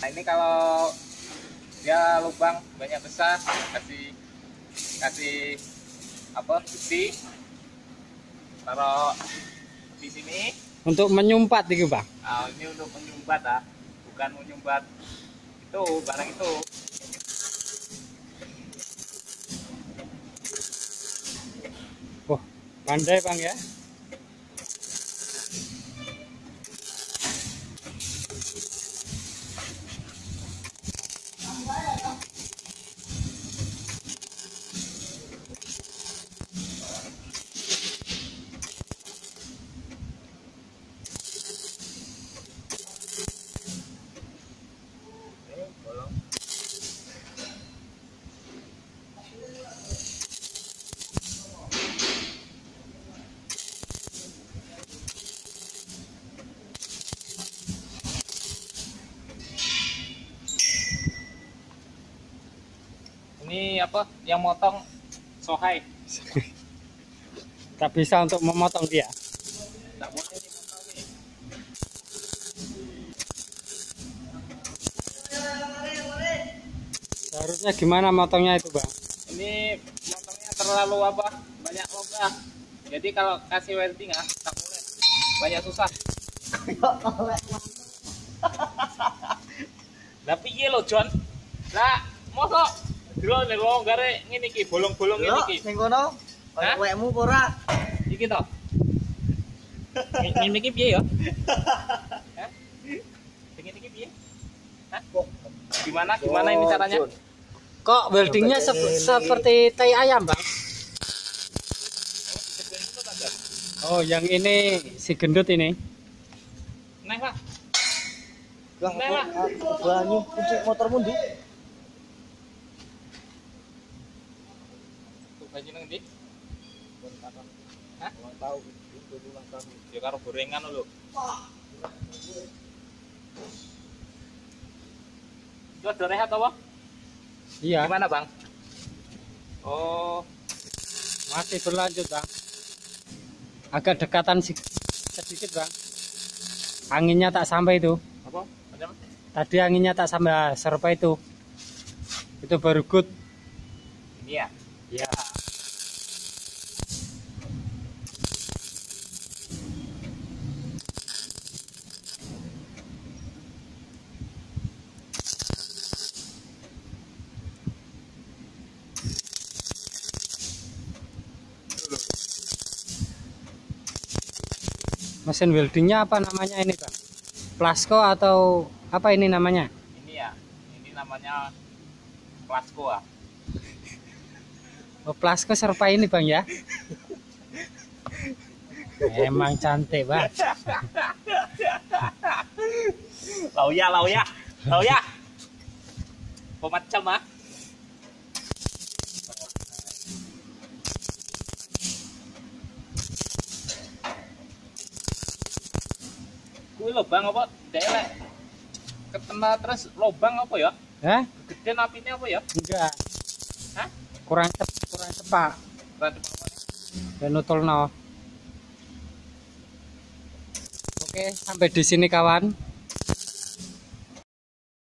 Nah ini kalau dia lubang banyak besar, kasih apa besi, taruh di sini untuk menyumpat itu bang. ini untuk menyumbat bukan menyumbat itu barang itu. Oh pandai bang ya. Ini apa yang motong sohai. Tak bisa untuk memotong dia. Tak boleh dimotong nih. Seharusnya gimana motongnya itu bang? Ini motongnya terlalu apa banyak logam, jadi kalau kasih welding tak boleh banyak susah. Tapi iya lo John lah mosok dulu nih lo gare ngene iki bolong-bolong ngene iki Ning kono kaya wekmu ora iki to ngene iki piye ya? Hah? Ngene iki piye? Hah? Gimana ini caranya? Kok weldingnya seperti tai ayam bang? Oh yang ini si gendut ini. Nah Pak. lah banyu kunci motormu ndi? Baju nang ndi? Hah? Tahu itu ulang tahun. Ya karo gorengan lho. Itu ada rehat apa? Iya. Gimana bang? Oh, Masih berlanjut bang. Agak dekatan sedikit bang. Anginnya tak sampai itu. apa? Macam? Tadi anginnya tak sampai serpa itu. Itu baru good. Ini ya? Ya. Mesin weldingnya apa namanya ini bang? Plasco atau apa ini namanya? Ini ya? Ini namanya Plasco ah. Oh, Plasco serpa ini bang ya? Emang cantik bang. Lau ya. Apa macam ah? Kuwi lubang apa? Delek. Ketena terus lubang apa ya? Hah? Gede apinya apa ya? Enggak. Hah? Kurang cepat. Berarti apa? Dan nutulno. Oke, sampai di sini kawan.